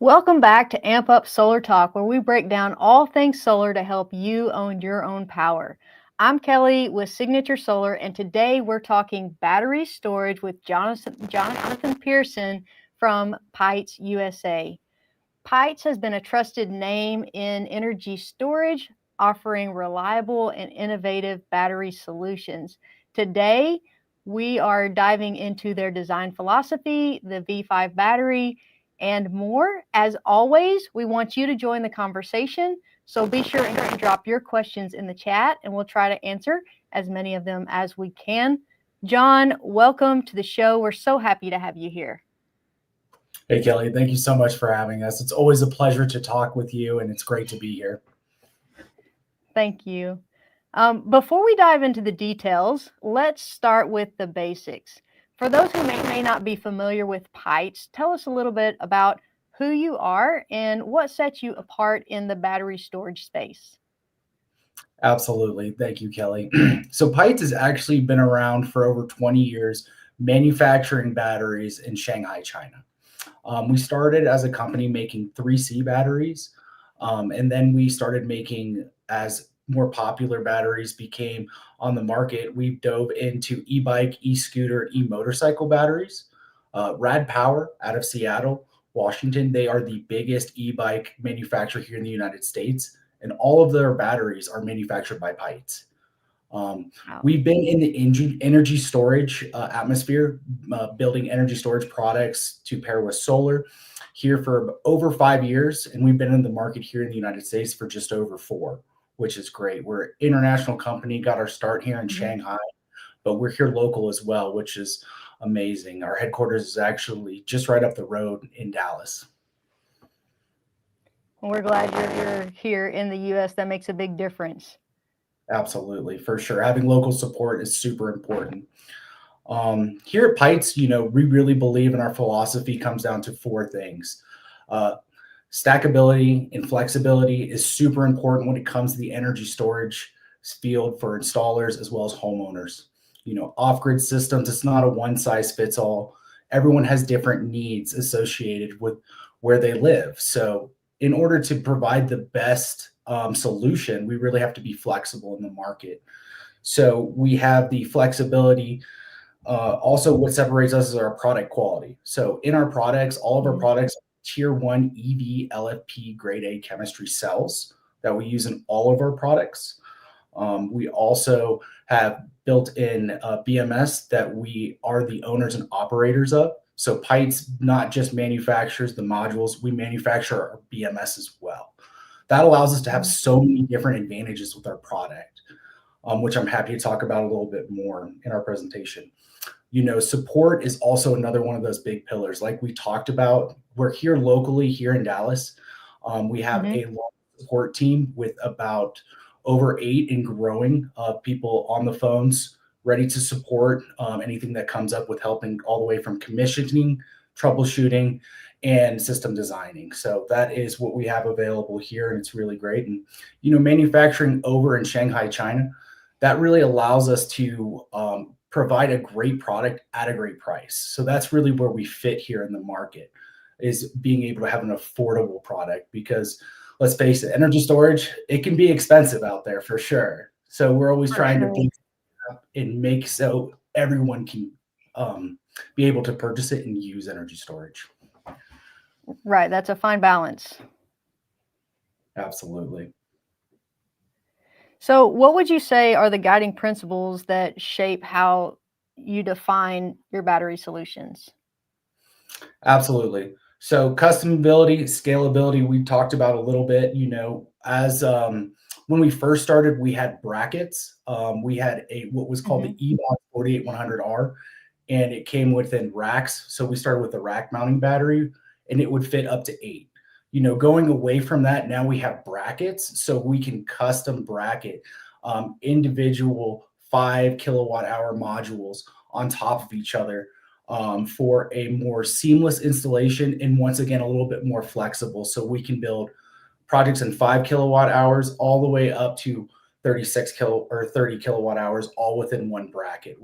Welcome back to Amp Up Solar Talk, where we break down all things solar to help you own your own power. I'm Kelly with Signature Solar, and today we're talking battery storage with Jonathon Pierson from Pytes, USA. Pytes has been a trusted name in energy storage, offering reliable and innovative battery solutions. Today, we are diving into their design philosophy, the V5 battery, and more. As always, we want you to join the conversation, so be sure and drop your questions in the chat, and we'll try to answer as many of them as we can. John, welcome to the show. We're so happy to have you here. Hey, Kelly, thank you so much for having us. It's always a pleasure to talk with you, and it's great to be here. Thank you. Before we dive into the details, let's start with the basics. For those who may not be familiar with Pytes, tell us a little bit about who you are and what sets you apart in the battery storage space. Absolutely. Thank you, Kelly. So Pytes has actually been around for over 20 years manufacturing batteries in Shanghai, China. We started as a company making 3C batteries, and then we started making, as more popular batteries became on the market, we dove into e-bike, e-scooter, e-motorcycle batteries. Rad Power out of Seattle, Washington, they are the biggest e-bike manufacturer here in the United States, and all of their batteries are manufactured by Pytes. Wow. We've been in the energy storage atmosphere, building energy storage products to pair with solar here for over 5 years. And we've been in the market here in the United States for just over 4, which is great. We're an international company, got our start here in Shanghai, but we're here local as well, which is amazing. Our headquarters is actually just right up the road in Dallas. Well, we're glad you're here in the U.S. That makes a big difference. Absolutely, for sure. Having local support is super important. Here at Pytes, we really believe in our philosophy comes down to 4 things. Stackability and flexibility is super important when it comes to the energy storage field for installers as well as homeowners. Off-grid systems, it's not a one-size-fits-all. Everyone has different needs associated with where they live. So in order to provide the best solution, we really have to be flexible in the market. So we have the flexibility. Also, what separates us is our product quality. So in our products, all of our products are tier 1 EV LFP grade A chemistry cells that we use in all of our products. We also have built in BMS that we are the owners and operators of. So Pytes not just manufactures the modules, we manufacture our BMS as well. That allows us to have so many different advantages with our product, which I'm happy to talk about a little bit more in our presentation. Support is also another one of those big pillars. Like we talked about, we're here locally here in Dallas. We have a long support team with about over 8 and growing people on the phones ready to support anything that comes up with helping all the way from commissioning, troubleshooting, and system designing. So that is what we have available here, and it's really great. And manufacturing over in Shanghai, China, that really allows us to provide a great product at a great price. So that's really where we fit here in the market, is being able to have an affordable product, because let's face it, energy storage, it can be expensive out there for sure. So we're always trying to beat up and make so everyone can be able to purchase it and use energy storage. Right, that's a fine balance. Absolutely. So what would you say are the guiding principles that shape how you define your battery solutions? Absolutely. So customability, scalability, we talked about a little bit, as when we first started, we had brackets. We had what was called the EBOS 48100R, and it came within racks. So we started with the rack mounting battery, and it would fit up to 8. Going away from that, now we have brackets, so we can custom bracket individual 5 kilowatt hour modules on top of each other for a more seamless installation, and once again, a little bit more flexible. So we can build projects in 5 kilowatt hours all the way up to 30 kilowatt hours, all within one bracket,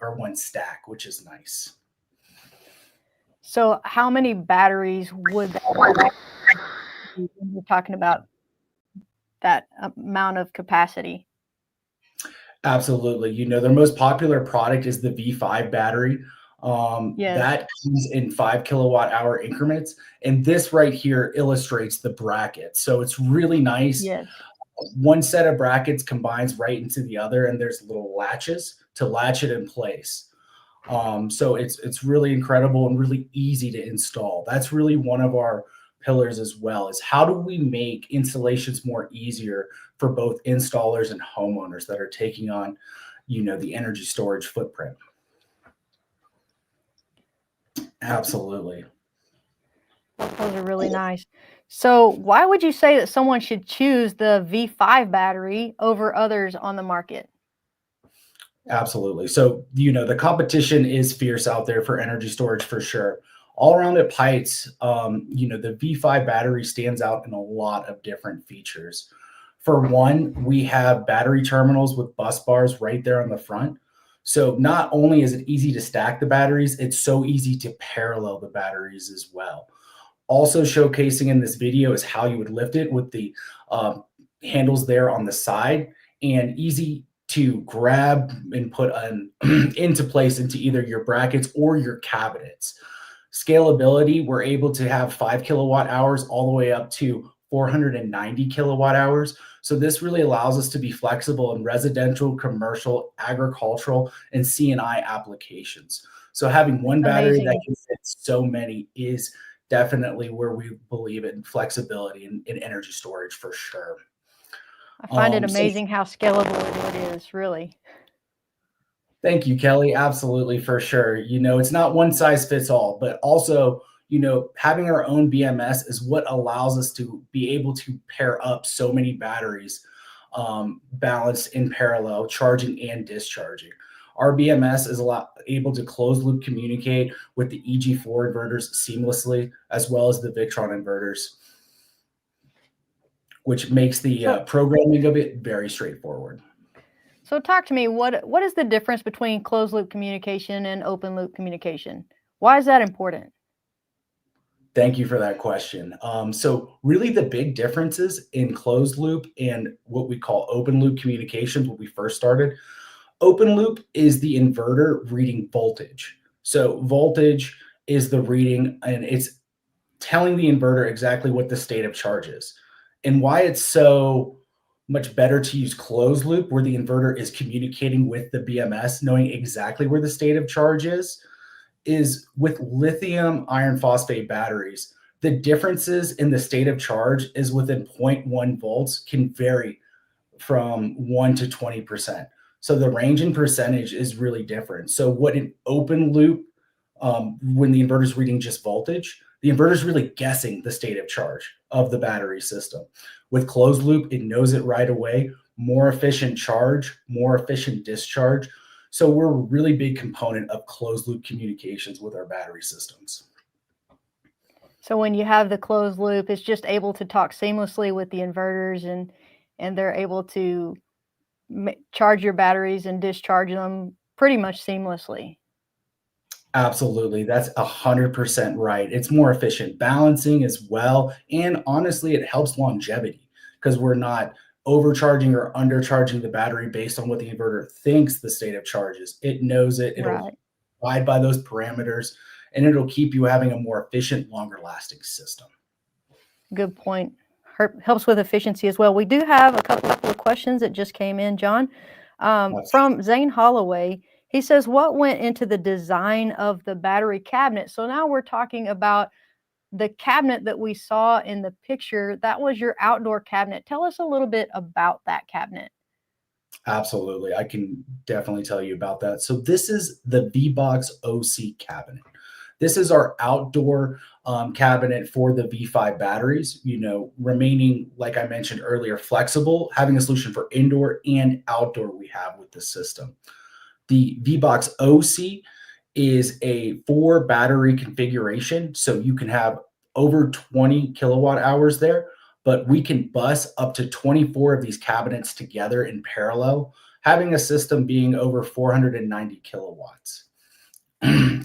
or one stack, which is nice. So how many batteries would that be when you're talking about that amount of capacity? Absolutely. Their most popular product is the V5 battery. Yes. That comes in 5 kilowatt hour increments. And this right here illustrates the bracket. So it's really nice. Yes. One set of brackets combines right into the other, and there's little latches to latch it in place. So it's really incredible and really easy to install. That's really one of our pillars as well, is how do we make installations more easier for both installers and homeowners that are taking on, the energy storage footprint. Absolutely. Those are really nice. So why would you say that someone should choose the V5 battery over others on the market? Absolutely. So, the competition is fierce out there for energy storage for sure. All around at Pytes, the V5 battery stands out in a lot of different features. For one, we have battery terminals with bus bars right there on the front. So not only is it easy to stack the batteries, it's so easy to parallel the batteries as well. Also showcasing in this video is how you would lift it with the handles there on the side, and easy to grab and put into place into either your brackets or your cabinets. Scalability, we're able to have 5 kilowatt hours all the way up to 490 kilowatt hours. So this really allows us to be flexible in residential, commercial, agricultural, and C&I applications. So having one battery that Amazing. can fit so many is definitely where we believe in flexibility in energy storage for sure. I find it So amazing how scalable it is, really. thank you, Kelly. Absolutely, for sure. It's not one size fits all, but also, having our own BMS is what allows us to be able to pair up so many batteries, balanced in parallel, charging and discharging. Our BMS is able to closed loop communicate with the EG4 inverters seamlessly, as well as the Victron inverters, which makes the So programming of it very straightforward. so talk to me, what is the difference between closed loop communication and open loop communication? Why is that important? Thank you for that question. So really the big differences in closed loop and what we call open loop communications when we first started. Open loop is the inverter reading voltage. So voltage is the reading, and it's telling the inverter exactly what the state of charge is. And why it's so much better to use closed loop, where the inverter is communicating with the BMS, knowing exactly where the state of charge is with lithium iron phosphate batteries. The differences in the state of charge is within 0.1 volts, can vary from 1 to 20%. So the range in percentage is really different. So what an open loop, when the inverter is reading just voltage, the inverter is really guessing the state of charge of the battery system. With closed loop, it knows it right away. More efficient charge, more efficient discharge. So we're a really big component of closed loop communications with our battery systems. So when you have the closed loop, it's just able to talk seamlessly with the inverters, and they're able to charge your batteries and discharge them pretty much seamlessly. Absolutely. That's 100% right. It's more efficient balancing as well. And honestly, it helps longevity because we're not overcharging or undercharging the battery based on what the inverter thinks the state of charge is. It knows it, it'll Right. abide by those parameters, and it'll keep you having a more efficient, longer lasting system. Good point. Helps with efficiency as well. We do have a couple of questions that just came in, John. That's From Zane Holloway, he says, what went into the design of the battery cabinet? So now we're talking about the cabinet that we saw in the picture. That was your outdoor cabinet. Tell us a little bit about that cabinet. Absolutely. I can definitely tell you about that. So this is the V-Box OC cabinet. This is our outdoor cabinet for the V5 batteries, remaining, like I mentioned earlier, flexible, having a solution for indoor and outdoor we have with the system. The V-Box OC is a 4 battery configuration. So you can have over 20 kilowatt hours there, but we can bus up to 24 of these cabinets together in parallel, having a system being over 490 kilowatts.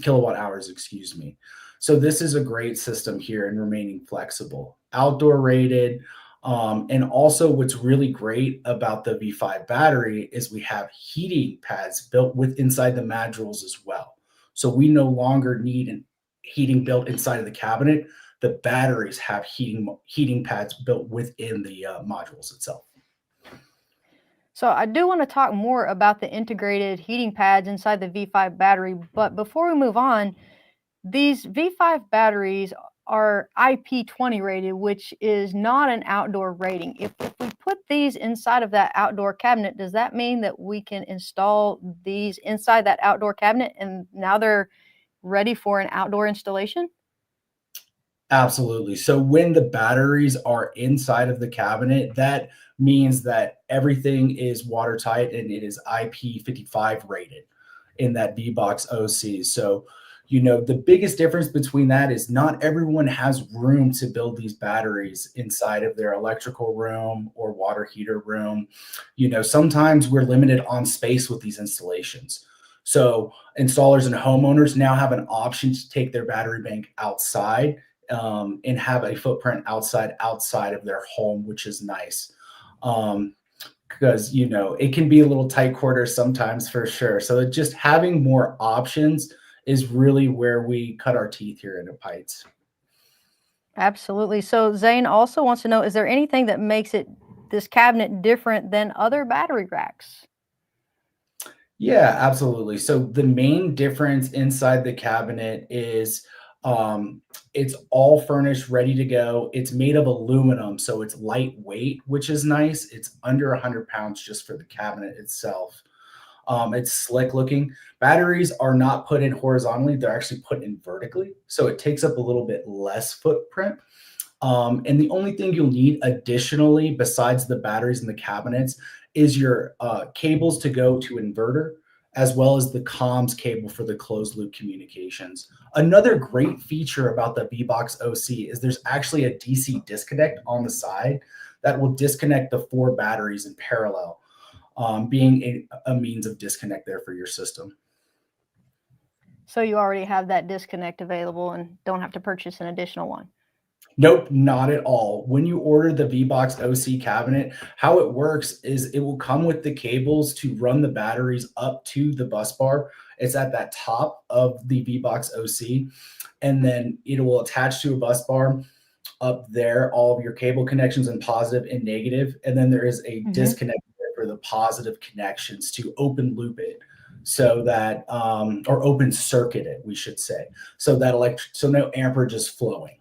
kilowatt hours, excuse me. So this is a great system here and remaining flexible, outdoor rated. And also what's really great about the V5 battery is we have heating pads built with inside the modules as well. So we no longer need an heating built inside of the cabinet. The batteries have heating pads built within the modules itself. So I do want to talk more about the integrated heating pads inside the V5 battery, but before we move on, these V5 batteries are IP20 rated, which is not an outdoor rating. If we put these inside of that outdoor cabinet, does that mean that we can install these inside that outdoor cabinet and now they're ready for an outdoor installation? Absolutely. So when the batteries are inside of the cabinet, that means that everything is watertight and it is IP55 rated in that V-Box OC. So, the biggest difference between that is not everyone has room to build these batteries inside of their electrical room or water heater room. Sometimes we're limited on space with these installations. So installers and homeowners now have an option to take their battery bank outside and have a footprint outside of their home, which is nice. Because it can be a little tight quarters sometimes for sure. So just having more options is really where we cut our teeth here at Pytes. Absolutely. So Zane also wants to know, is there anything that makes this cabinet different than other battery racks? Yeah, absolutely. So the main difference inside the cabinet is it's all furnished, ready to go. It's made of aluminum, so it's lightweight, which is nice. It's under 100 pounds just for the cabinet itself. It's slick looking. Batteries are not put in horizontally, they're actually put in vertically. So it takes up a little bit less footprint. And the only thing you'll need additionally, besides the batteries in the cabinets, is your cables to go to inverter, as well as the comms cable for the closed loop communications. Another great feature about the V-Box OC is there's actually a DC disconnect on the side that will disconnect the 4 batteries in parallel, being a means of disconnect there for your system. So you already have that disconnect available and don't have to purchase an additional one. Nope, not at all. When you order the V-Box OC cabinet, how it works is it will come with the cables to run the batteries up to the bus bar. It's at that top of the V-Box OC, and then it will attach to a bus bar up there, all of your cable connections in positive and negative, and then there is a disconnect for the positive connections to open loop it. So that, or open circuit it, we should say, so that so no amperage is flowing.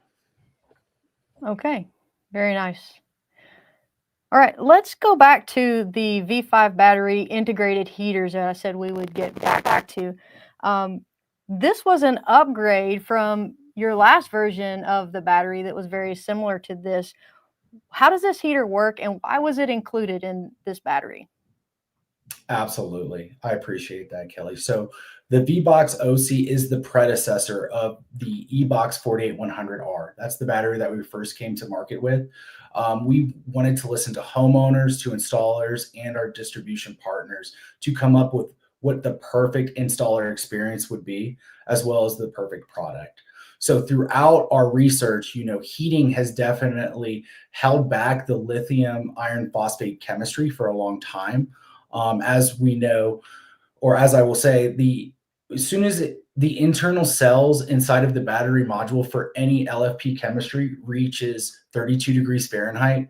Okay, very nice. All right, let's go back to the V5 battery integrated heaters that I said we would get back to. This was an upgrade from your last version of the battery that was very similar to this. How does this heater work and why was it included in this battery? Absolutely. I appreciate that, Kelly. So the V-Box OC is the predecessor of the E-Box 48100R. That's the battery that we first came to market with. We wanted to listen to homeowners, to installers, and our distribution partners to come up with what the perfect installer experience would be, as well as the perfect product. So throughout our research, heating has definitely held back the lithium iron phosphate chemistry for a long time. As we know, or as I will say, as soon as the internal cells inside of the battery module for any LFP chemistry reaches 32 degrees Fahrenheit,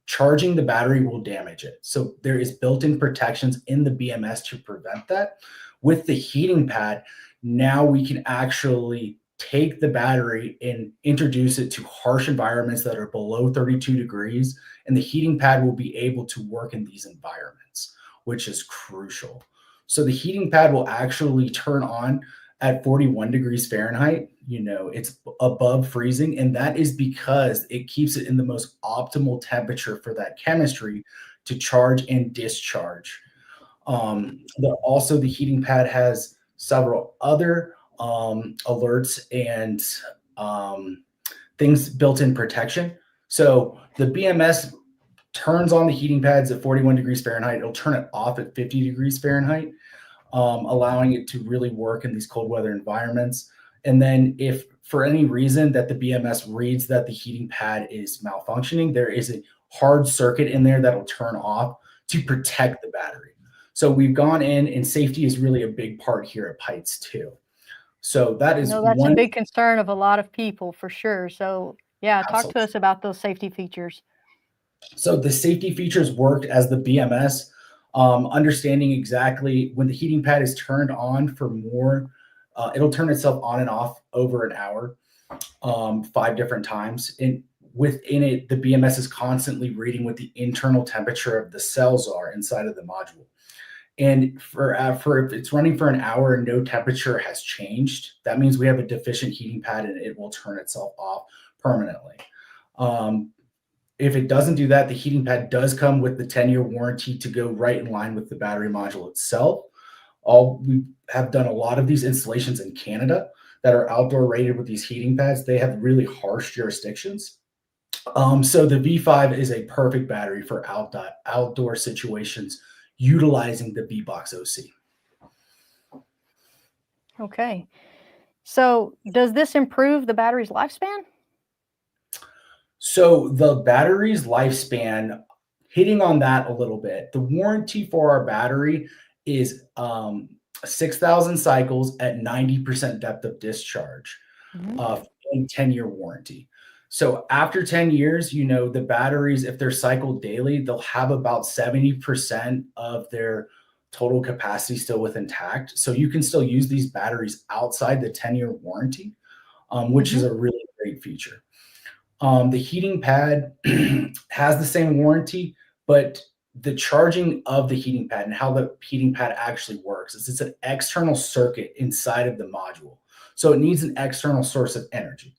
charging the battery will damage it. So there is built-in protections in the BMS to prevent that. With the heating pad, now we can actually take the battery and introduce it to harsh environments that are below 32 degrees, and the heating pad will be able to work in these environments, which is crucial. So the heating pad will actually turn on at 41 degrees Fahrenheit. It's above freezing, and that is because it keeps it in the most optimal temperature for that chemistry to charge and discharge. Also, the heating pad has several other alerts and things built-in protection. So the BMS turns on the heating pads at 41 degrees Fahrenheit. It'll turn it off at 50 degrees Fahrenheit. allowing it to really work in these cold weather environments. And then if for any reason that the BMS reads that the heating pad is malfunctioning, there is a hard circuit in there that'll turn off to protect the battery. So we've gone in, and safety is really a big part here at Pytes too. So that I is know that's a one. big concern of a lot of people for sure. So, yeah, talk to Absolutely. us about those safety features. So the safety features worked as the BMS, understanding exactly when the heating pad is turned on for more, it'll turn itself on and off over an hour, 5 different times. And within it, the BMS is constantly reading what the internal temperature of the cells are inside of the module. And for if it's running for an hour and no temperature has changed, that means we have a deficient heating pad and it will turn itself off permanently. Um, if it doesn't do that, the heating pad does come with the 10-year warranty to go right in line with the battery module itself. We have done a lot of these installations in Canada that are outdoor rated with these heating pads. They have really harsh jurisdictions. So the V5 is a perfect battery for outdoor situations utilizing the V-Box OC. Okay. So, does this improve the battery's lifespan? So the battery's lifespan, hitting on that a little bit, the warranty for our battery is 6,000 cycles at 90% depth of discharge, Mhm. and 10-year warranty. So after 10 years, the batteries, if they're cycled daily, they'll have about 70% of their total capacity still with intact. So you can still use these batteries outside the 10-year warranty, which is Mhm. a really great feature. The heating pad has the same warranty, but the charging of the heating pad and how the heating pad actually works is it's an external circuit inside of the module. So it needs an external source of energy.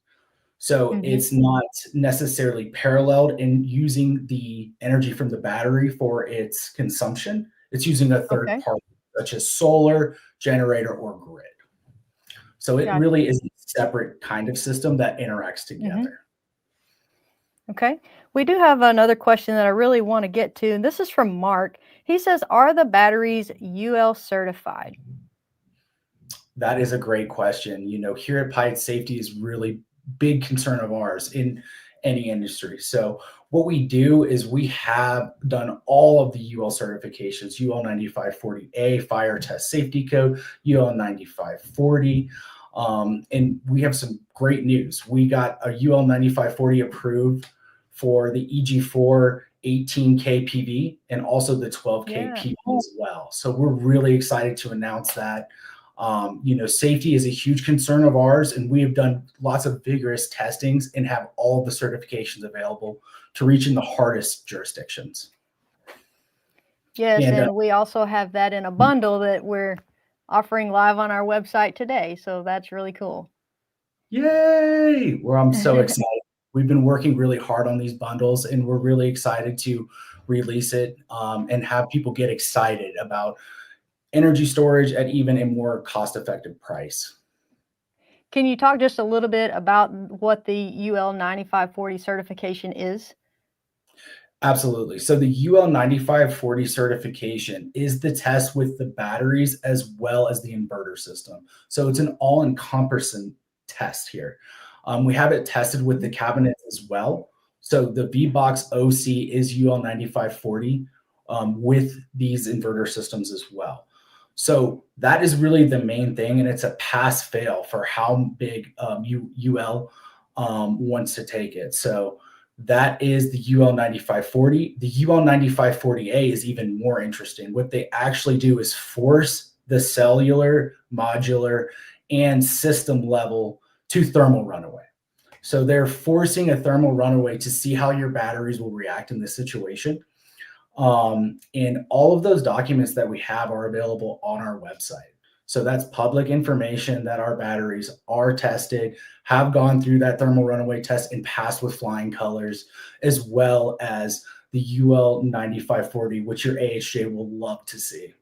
So Mhm. it's not necessarily paralleled in using the energy from the battery for its consumption. It's using a third Okay. party, such as solar, generator, or grid. So it Gotcha. really is a separate kind of system that interacts Mhm. together. Okay. We do have another question that I really want to get to, and this is from Mark. He says, "Are the batteries UL certified?" That is a great question. Here at Pyte, safety is really big concern of ours in any industry. So what we do is we have done all of the UL certifications, UL 9540A, Fire Test Safety Code, UL 9540. And we have some great news. We got a UL 9540 approved for the EG4 18K PV and also the 12K Yeah. PV as well. So we're really excited to announce that. Safety is a huge concern of ours, and we have done lots of vigorous testings and have all the certifications available to reach in the hardest jurisdictions. Yes, And and we also have that in a bundle that we're offering live on our website today, so that's really cool. yay! Well, I'm so excited. We've been working really hard on these bundles, and we're really excited to release it and have people get excited about energy storage at even a more cost-effective price. Can you talk just a little bit about what the UL 9540 certification is? Absolutely. So the UL 9540 certification is the test with the batteries as well as the inverter system. So it's an all-encompassing test here. We have it tested with the Mhm. cabinets as well. So the V-Box OC is UL 9540 with these inverter systems as well. So that is really the main thing, and it's a pass-fail for how big UL wants to take it. So that is the UL 9540. The UL 9540A is even more interesting. What they actually do is force the cellular, modular, and system level to thermal runaway. So they're forcing a thermal runaway to see how your batteries will react in this situation. And all of those documents that we have are available on our website. So that's public information that our batteries are tested, have gone through that thermal runaway test and passed with flying colors, as well as the UL 9540, which your AHJ will love to see.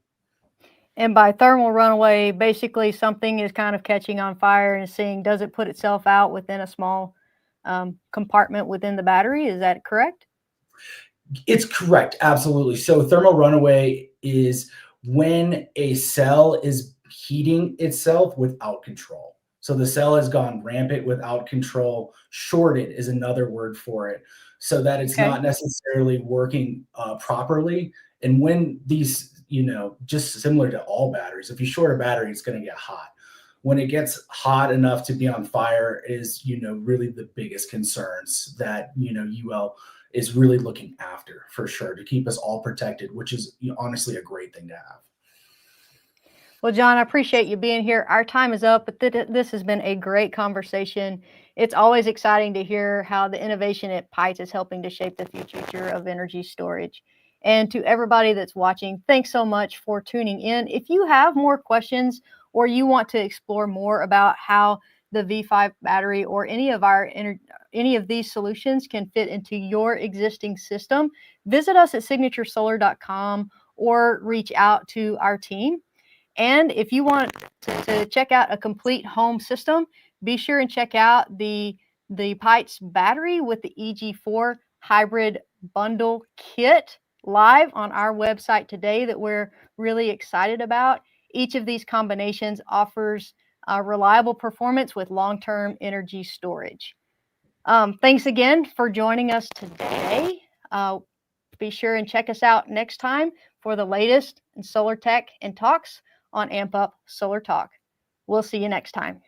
And by thermal runaway, basically something is kind of catching on fire and seeing does it put itself out within a small compartment within the battery. Is that correct? It's correct, absolutely. So thermal runaway is when a cell is heating itself without control. So the cell has gone rampant without control. Shorted is another word for it, so that it's Okay. not necessarily working properly. And when these, just similar to all batteries, if you short a battery, it's going to get hot. When it gets hot enough to be on fire is, really the biggest concerns that, UL is really looking after for sure to keep us all protected, which is honestly a great thing to have. Well, John, I appreciate you being here. Our time is up, but this has been a great conversation. It's always exciting to hear how the innovation at Pytes is helping to shape the future of energy storage. And to everybody that's watching, thanks so much for tuning in. If you have more questions or you want to explore more about how the V5 battery or any of these solutions can fit into your existing system, visit us at signaturesolar.com or reach out to our team. And if you want to check out a complete home system, be sure and check out the Pytes battery with the EG4 hybrid bundle kit live on our website today that we're really excited about. Each of these combinations offers reliable performance with long-term energy storage. Thanks again for joining us today. Be sure and check us out next time for the latest in solar tech and talks on Amp Up Solar Talk. We'll see you next time.